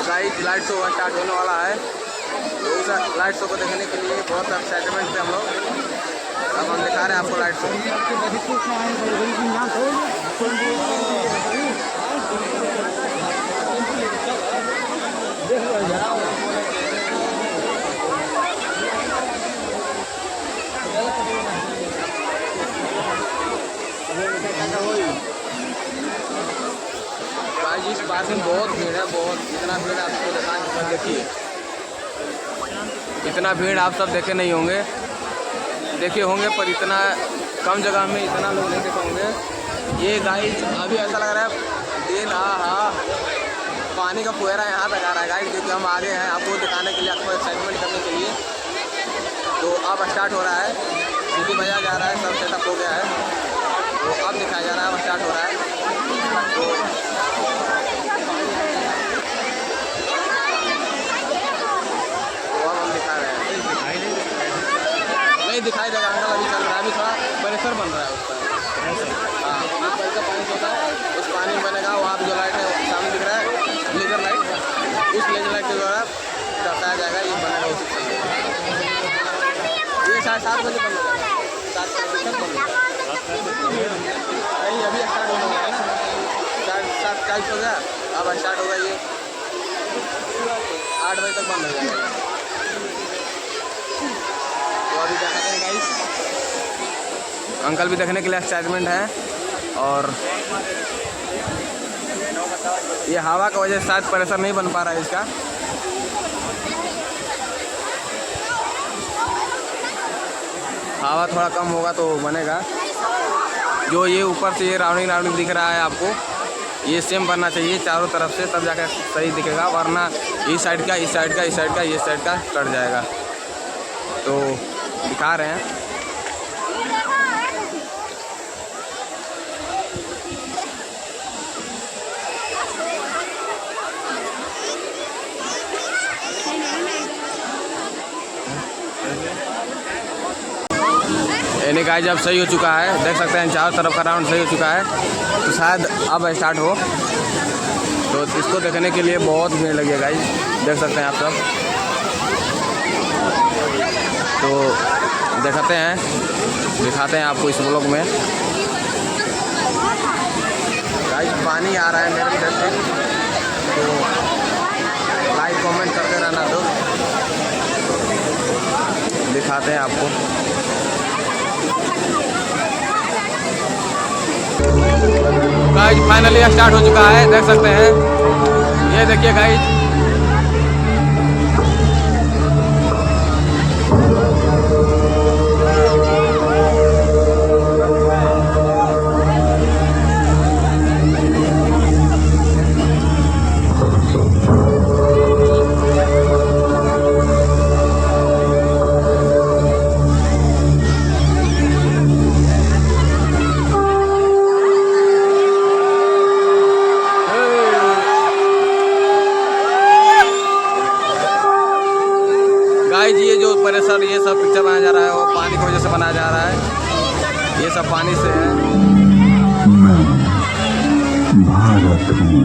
Guys light show start होने वाला है, तो उस लाइट शो को देखने के लिए बहुत एक्साइटमेंट थे हम लोग। अब हम दिखा रहे हैं आपको लाइट शो। इस पार्किंग बहुत भीड़ है, बहुत। इतना भीड़ आपको दिखाएं, देखिए इतना भीड़ आप सब देखे नहीं होंगे, देखे होंगे पर इतना कम जगह में इतना लोग नहीं देखे होंगे। ये गाइस अभी ऐसा लग रहा है दिन पानी का फुहारा यहाँ तक आ रहा है गाइस, क्योंकि हम आगे हैं आपको दिखाने के लिए, आपको एक्साइटमेंट करने के लिए। तो अब स्टार्ट हो रहा है, सीटी बजा जा रहा है, सब सेटअप हो गया है, तो अब दिखाया जा रहा है, अब स्टार्ट हो रहा है। तो अब हम दिखा रहे हैं, नहीं दिखाई देगा अंकल, अभी चल रहा है, अभी थोड़ा प्रेशर बन रहा है उसका। हाँ, ऊपर का पानी होता है, उस पानी में बनेगा। वहाँ जो लाइट है सामने दिख रहा है लेजर लाइट, उस लेजर लाइट के द्वारा दर्शाया जाएगा, ये बनेगा उसी समय। ये 7:30 बजे बंद हो जाएगा, 7 बजे तक बंद हो जाएगा। नहीं अभी स्टार्ट होने वाला है ना, 7:40 हो गया, अब स्टार्ट होगा ये 8 बजे तक बंद हो जाएगा। तो अभी देखते हैं गाइस, अंकल भी देखने के लिए एक्साइटमेंट है। और ये हवा की वजह से शायद प्रेशर नहीं बन पा रहा है इसका। हवा थोड़ा कम होगा तो बनेगा। जो ये ऊपर से ये राउंडिंग दिख रहा है आपको, ये सेम बनना चाहिए चारों तरफ से, तब जाकर सही दिखेगा, वरना इस साइड का इस साइड का इस साइड का ये साइड का कट जाएगा। तो दिखा रहे हैं। यानी गाइस अब सही हो चुका है, देख सकते हैं चारों तरफ का राउंड सही हो चुका है, तो शायद अब स्टार्ट हो। तो इसको देखने के लिए बहुत भीड़ लगी है गाइस, देख सकते हैं आप सब। तो दिखाते हैं आपको इस व्लॉग में। गाइस पानी आ रहा है मेरे इधर से, तो लाइक कमेंट करते रहना। तो दिखाते हैं आपको। गाइस फाइनली स्टार्ट हो चुका है, देख सकते हैं, ये देखिए गाइस। ये जो प्रेशर ये सब पिक्चर बनाया जा रहा है, वो पानी की वजह से बनाया जा रहा है, ये सब पानी से है। मैं भारत हूँ,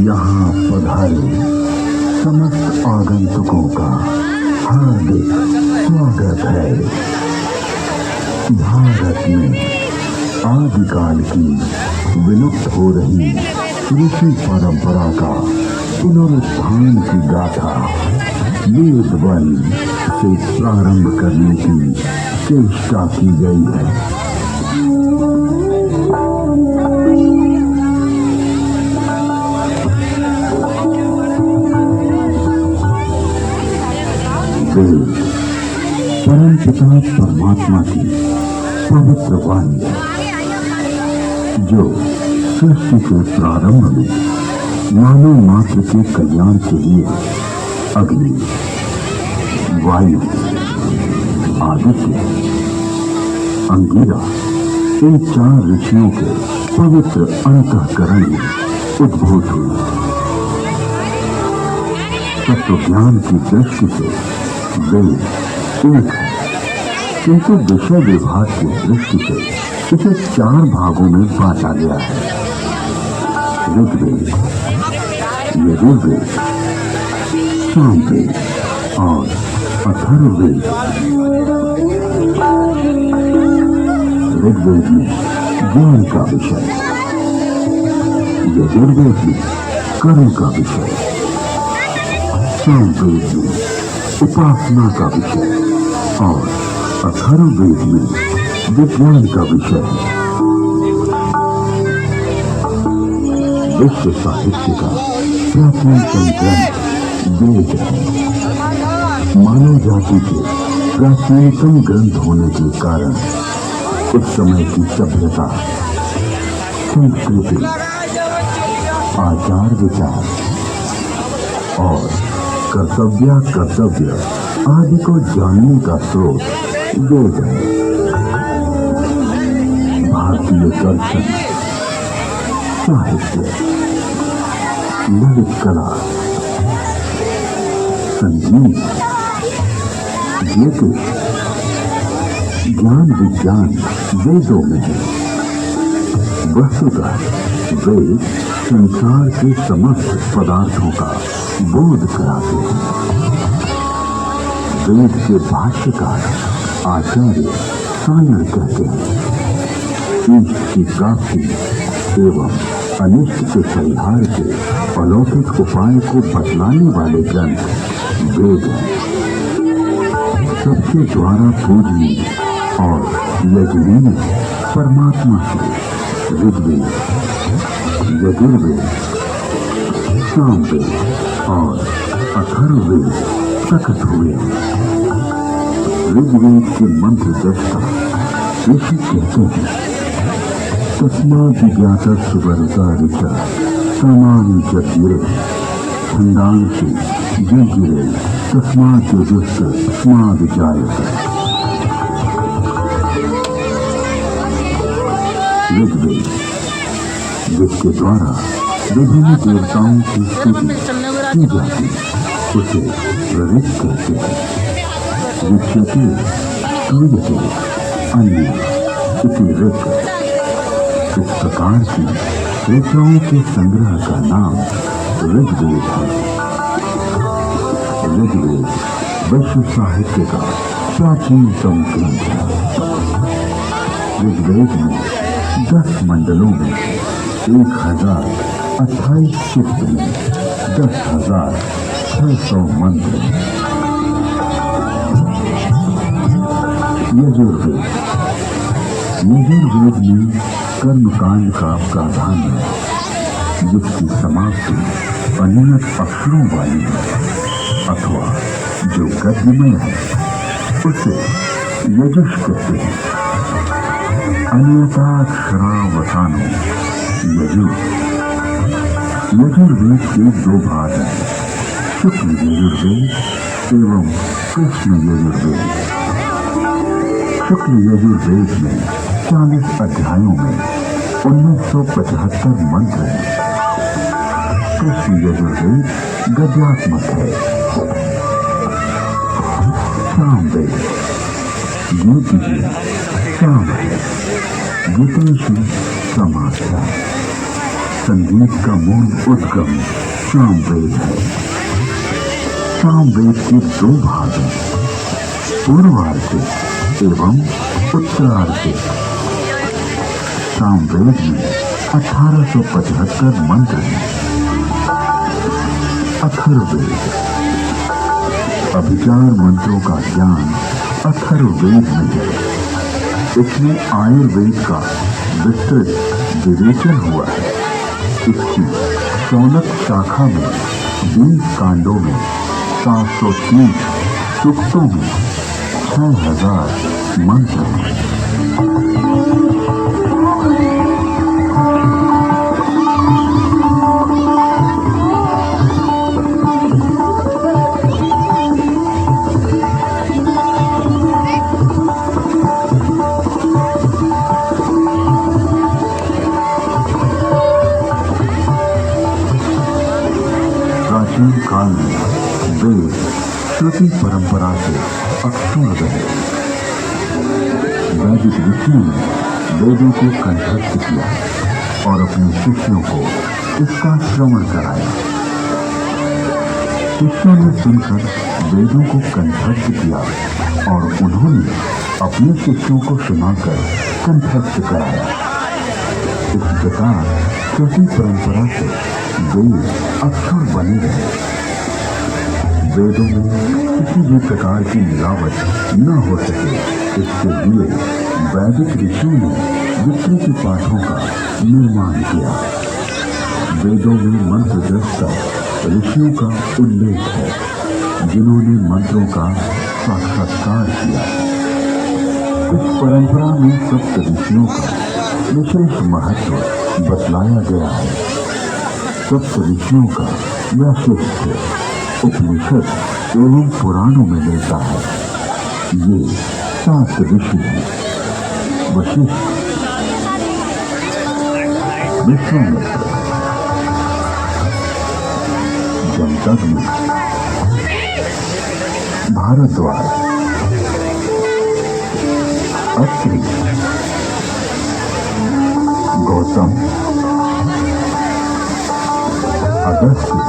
यहाँ पधारे समस्त आगंतुकों का हार्दिक स्वागत है। भारत में आदिकाल की विलुप्त हो रही ऋषि परंपरा का पुनरुत्थान की गाथा वेद वंश से प्रारंभ करने की चेष्टा की गई है। वेद परमपिता परमात्मा की पवित्र वाणी है, जो सृष्टि के प्रारंभ में मानव मात्र के कल्याण के लिए अग्नि, वायु, आदित्य, अंगिरा इन 4 ऋषियों के पवित्र अंतःकरण में उद्भूत हुई। तत्व ज्ञान की दृष्टि से वेद एक है, किंतु विषय विभाग की दृष्टि से इसे 4 भागों में बांटा गया है। ऋग्वेद यजुर्वेद, सामवेद और अथर्ववेद। ऋग्वेद में ज्ञान का विषय, यजुर्वेद में कर्म का विषय, सामवेद में उपासना का विषय और अथर्ववेद में विज्ञान का विषय है। विश्व साहित्य का प्राचीनतम ग्रंथ वेद है। मानव जाति के प्राचीनतम ग्रंथ होने के कारण उस समय की सभ्यता, संस्कृति, आचार विचार और कर्तव्य आदि को जानने का स्रोत वेद है। भारतीय दर्शन, साहित्य, ललित कला, संगीत, ज्योतिष, ज्ञान विज्ञान वेदों में है। वस्तुतः वेद संसार के समस्त पदार्थों का बोध कराते हैं। वेद के भाष्यकार आचार्य सायण कहते हैं, ईश्वर की प्राप्ति एवं अनिष्ट के परिहार के अलौकिक उपाय को बतलाने वाले ग्रंथ वेद हैं। सबके द्वारा पूजनीय और यजनीय परमात्मा से ऋग्वेद, यजुर्वेद, सामवेद और अथर्ववेद प्रकट हुए। ऋग्वेद के मंत्र दृष्टा ऋषि कहते हैं, तस्मात् विज्ञातस्य वरुता ऋचा सामान्य जगिरे छंदांसि जगिरे तस्मात् यजुश्च तस्माद् जायते। ऋग्वेद, जिसके द्वारा विभिन्न देवताओं की स्तुति की जाती, उसे ऋग कहते हैं। ऋक्षते स्तूयते अन्य इति ऋक्। इस प्रकार की ऋचाओं के संग्रह का नाम ऋग्वेद है। ऋग्वेद विश्व साहित्य का प्राचीनतम ग्रंथ है। ऋग्वेद में 10 मंडलों में 1028 सूक्त में 10,600 मंत्र हैं। यजुर्वेद में कर्मकांड का प्रावधान है, जिसकी समाप्ति अनियत अक्षरों वाली है अथवा जो गद्यमय है, उसे यजुष कहते हैं। अनियताक्षरावसानो यजुर्वेद के 2 भाग हैं, शुक्ल यजुर्वेद एवं कृष्ण यजुर्वेद। शुक्ल यजुर्वेद में 40 अध्यायों में 1975 मंत्र हैं। कृष्ण यजुर्वेद गद्यात्मक है। सामवेद गीति साम है, गीतेषु समाख्या। संगीत का मूल उद्गम सामवेद है। सामवेद के 2 भाग हैं, पूर्वार्ध एवं उत्तरार्ध। सामवेद में 1875 मंत्र हैं। अथर्ववेद, अभिचार मंत्रों का ज्ञान अथर्ववेद में है। इसमें आयुर्वेद का विस्तृत विवेचन हुआ है। इसकी 14 शाखा में 20 कांडों में 730 सूक्तों में 6000 मंत्र हैं। प्राचीन काल में वेद श्रुति परंपरा से अक्षुण्ण रहे। वैदिक ऋषियों ने वेदों को कंठस्थ किया और अपने शिष्यों को इसका श्रवण कराया। शिष्यों ने सुनकर वेदों को कंठस्थ किया और उन्होंने अपने शिष्यों को सुनाकर कंठस्थ कराया। इस प्रकार चौथी परंपरा से वेद अक्षर बने रहे। वेदों में किसी भी प्रकार की मिलावट न हो सके, इसके लिए वैदिक ऋषियों ने विस्तृत पाठों का निर्माण किया। वेदों में मंत्र दृष्टा ऋषियों का उल्लेख है, जिन्होंने मंत्रों का साक्षात्कार किया। इस परंपरा में सप्त ऋषियों का विशेष महत्व बतलाया गया है। सप्त ऋषियों का वैशिष्ट उपनिषद एवं पुराणों में मिलता है। ये 7 ऋषि हैं: वशिष्ठ, विश्वामित्र, जमदग्नि, भारद्वाज, अत्रि, गौतम, अगस्त्य।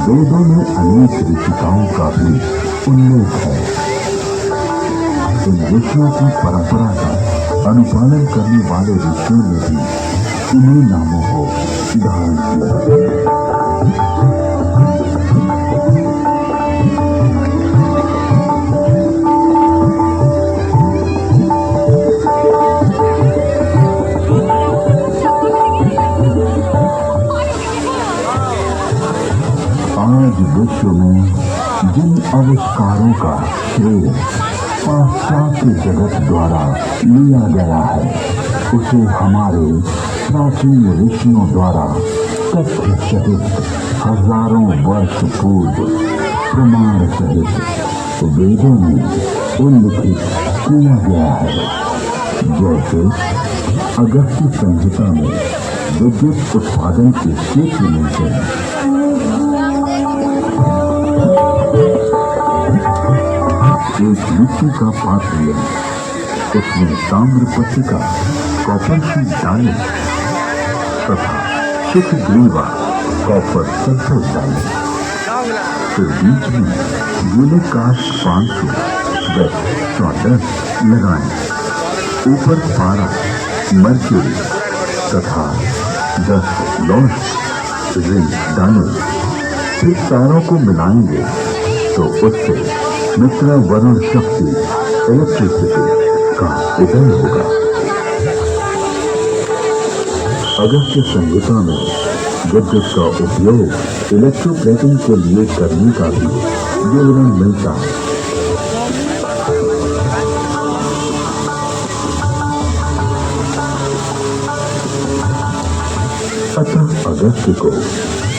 वेदों में अनेक ऋषिकाओं का भी उल्लेख है। इन ऋषियों की परंपरा का अनुपालन करने वाले ऋषियों ने भी इन्हीं नामों को धारण किया। आज विश्व में जिन आविष्कारों का श्रेय पाश्चात्य जगत द्वारा लिया गया है, उसे हमारे प्राचीन ऋषियों द्वारा तथ्य सहित हजारों वर्ष पूर्व प्रमाण सहित वेदों में उल्लिखित किया गया है। जैसे अगस्त्य संहिता में विद्युत उत्पादन के क्षेत्र मिलते हैं। एक मिट्टी का पात्र लें, उसमें ताम्र पट्टिका कॉपर शीट डालें तथा शुद्ध ग्रीवा कॉपर सल्फेट डालें। फिर बीच में गीले काष्ठ 500 वेट सॉल्डर लगाएं। ऊपर पारा, मर्क्यूरी तथा 10 लौह रिंग डालें। फिर तारों को मिलाएंगे तो उससे मित्र वरुण शक्ति इलेक्ट्रिसिटी का उदय होगा। अगस्त्य संहिता में विद्युत का उपयोग इलेक्ट्रोप्लेटिंग के लिए करने का भी विवरण मिलता है। अतः अगस्त्य को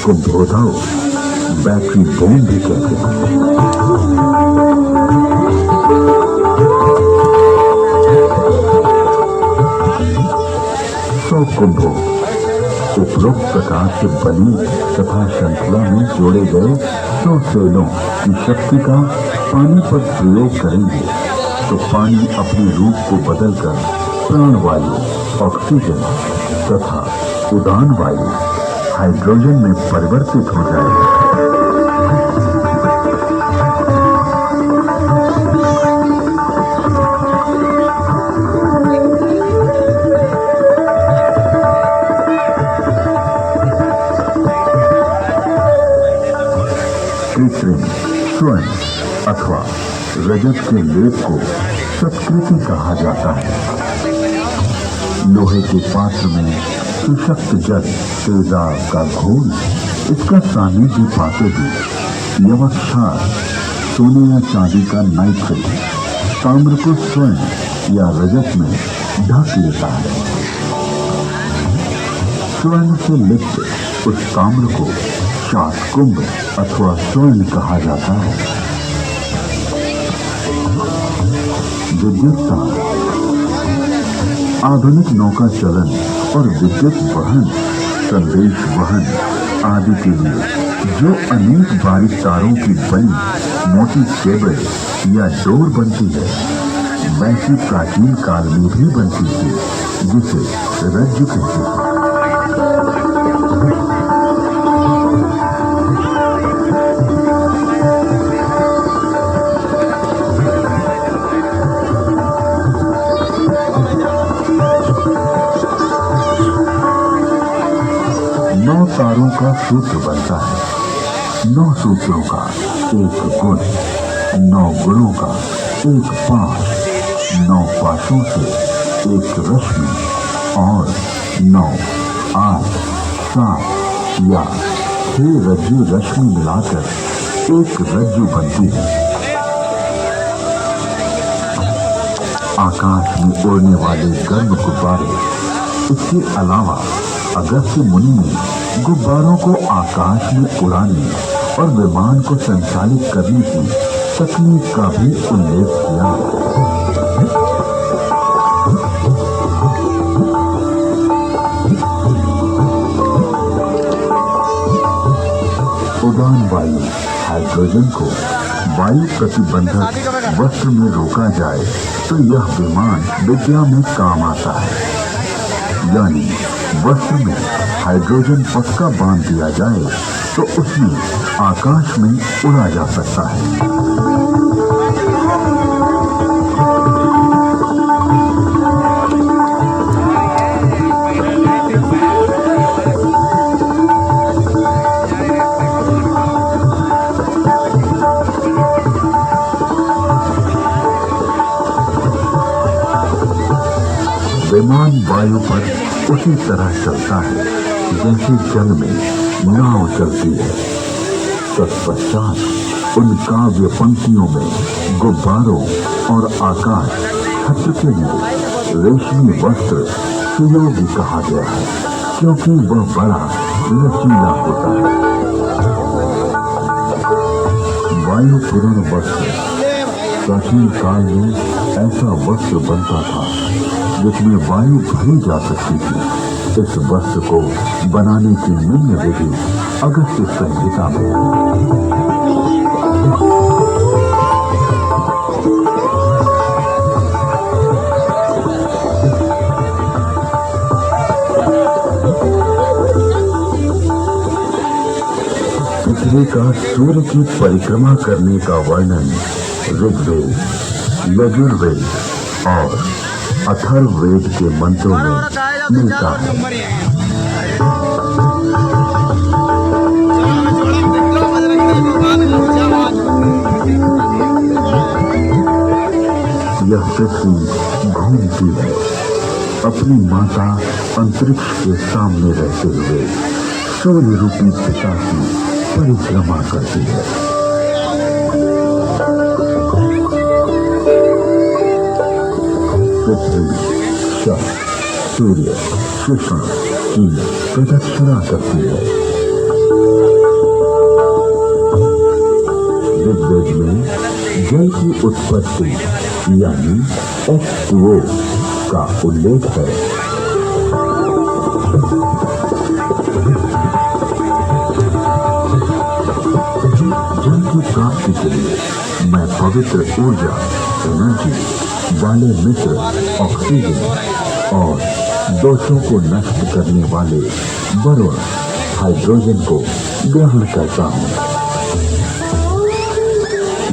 कुंभोधाव बैटरी बोम भी कहते हैं। कुंभों उपरोक्त प्रकार से बनी तथा श्रृंखला में जोड़े गए 100 सेलों की शक्ति का पानी पर प्रयोग करेंगे तो पानी अपने रूप को बदलकर प्राणवायु, ऑक्सीजन तथा उदान वायु, हाइड्रोजन में परिवर्तित हो जाएगा। स्वर्ण अथवा रजत के लेप को सत्कृति कहा जाता है। लोहे के पात्र में सुशक्त जल तेजाब का घोल, इसका सानिध्य पाते भी यवक्षार, सोने या चांदी का नाइट्रेट ताम्र को स्वर्ण या रजत में ढक लेता है। स्वर्ण से लिप्त उस ताम्र को शातकुंभ अथवा स्वर्ण कहा जाता है। विद्युत तार आधुनिक नौका चलन और विद्युत वहन, संदेश वहन आदि के लिए जो अनेक बारीक तारों की बनी मोटी केबल या डोर बनती है, वैसी प्राचीन काल में भी बनती थी, जिसे रज्जु कहते हैं। तारों का सूत्र बनता है। 9 सूत्रों का एक गुण, 9 गुणों का एक पाश, 9 पाशों से एक रश्मि और 9, 8, 7 या 6 रज्जु रश्मि मिलाकर एक रज्जु बनती है। आकाश में उड़ने वाले गर्म गुब्बारे। इसके अलावा अगस्त्य मुनि ने गुब्बारों को आकाश में उड़ाने और विमान को संचालित करने की तकनीक का भी उल्लेख किया। उड़ान वायु हाइड्रोजन को वायु प्रतिबंधक वस्त्र में रोका जाए तो यह विमान विद्या में काम आता है। यानी वस्त्र में हाइड्रोजन पक्का बांध दिया जाए तो उसमें आकाश में उड़ा जा सकता है। विमान वायु पर उसी तरह चलता है जैसे जल में नाव चलती है। तत्पश्चात उन काव्य पंक्तियों में गुब्बारों और आकाश छत्र के लिए रेशमी वस्त्र सुयोगी कहा गया है, क्योंकि वह बड़ा लचीला होता है। वायु पूर्ण वस्त्र प्राचीन काल में ऐसा वस्त्र बनता था जिसमें वायु भरी जा सकती थी। इस वस्त्र को बनाने की निम्न विधि अगस्त्य संहिता में। पृथ्वी का सूर्य की परिक्रमा करने का वर्णन ऋग्वेद, यजुर्वेद और अथर्ववेद के मंत्रों में मिलता है। यह पृथ्वी घूमती है, अपनी माता अंतरिक्ष के सामने रहते हुए सूर्य रूपी पिता की परिक्रमा करती है। पृथ्वी शक, सूर्य, कृष्ण की प्रदक्षिणा करती है। ऋग्वेद में जल की उत्पत्ति यानी H2O का उल्लेख है। जल की प्राप्ति के लिए मैं पवित्र ऊर्जा एनर्जी वाले मित्र ऑक्सीजन और दोषों को नष्ट करने वाले वरुण हाइड्रोजन को ग्रहण करता हूँ।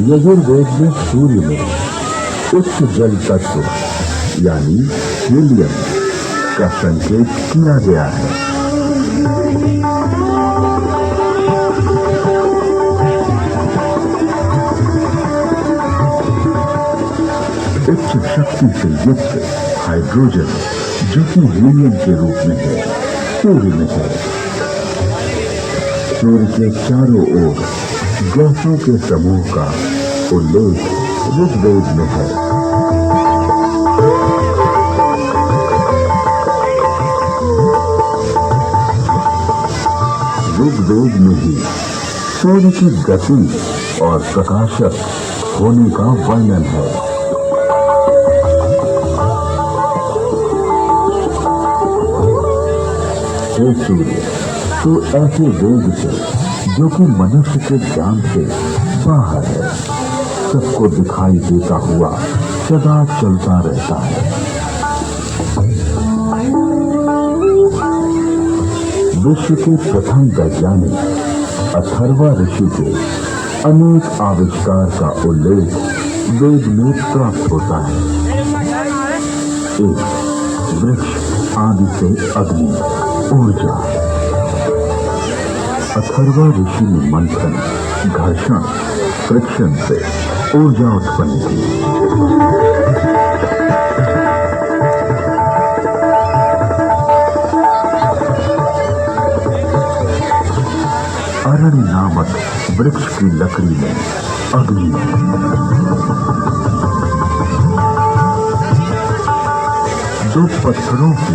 यजुर्वेद में सूर्य में उच्च जल तत्व यानी हीलियम का संकेत किया गया है। उच्च शक्ति से युक्त हाइड्रोजन जो कि हीलियम के रूप में है, सूर्य में है। सूर्य के चारों ओर गैसों के समूह का उल्लेख ऋग्वेद में है। ऋग्वेद में ही सूर्य की गति और प्रकाशक होने का वर्णन है। हे सूर्य, तो ऐसे वेग से जो कि मनुष्य के ज्ञान से बाहर है, सबको दिखाई देता हुआ सदा चलता रहता है। विश्व के प्रथम वैज्ञानिक अथर्वा ऋषि के अनेक आविष्कार का उल्लेख वेद में प्राप्त होता है। एक वृक्ष आदि से अग्नि, ऊर्जा, अथर्वा ऋषि ने मंथन, घर्षण, फ्रिक्शन से ऊर्जा उत्पन्न की। अरण्य नामक वृक्ष की लकड़ी में अग्नि, दो पत्थरों की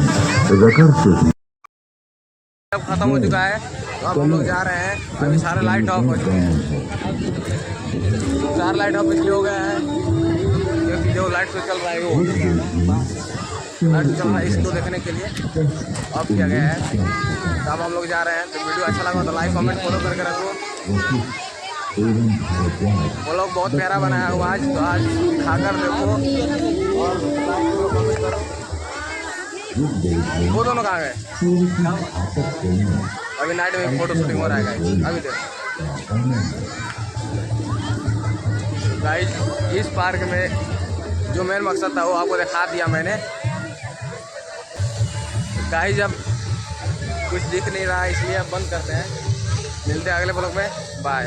रगड़ से ही अब खत्म हो चुका है, तो अब हम लोग जा रहे हैं। अभी सारे लाइट ऑफ हो चुके हैं, सारे लाइट ऑफ इसलिए हो गया है क्योंकि जो लाइट स्विच चल रहा है वो लाइट चल रहा है, इसको देखने के लिए ऑफ किया गया है। तो अब हम लोग जा रहे हैं। तो वीडियो अच्छा लगा तो लाइक कमेंट फॉलो करके रखो। वो लोग बहुत प्यारा बनाया हुआ आज, तो आज खाकर देखो और कमेंट करो। वो दोनों कहाँ गए? अभी नाइट में फोटो शूटिंग हो रहा है गाइस, अभी देखो गाइस। इस पार्क में जो मेन मकसद था वो आपको दिखा दिया मैंने गाइस। अब कुछ दिख नहीं रहा है इसलिए अब बंद करते हैं। मिलते हैं अगले ब्लॉग में, बाय।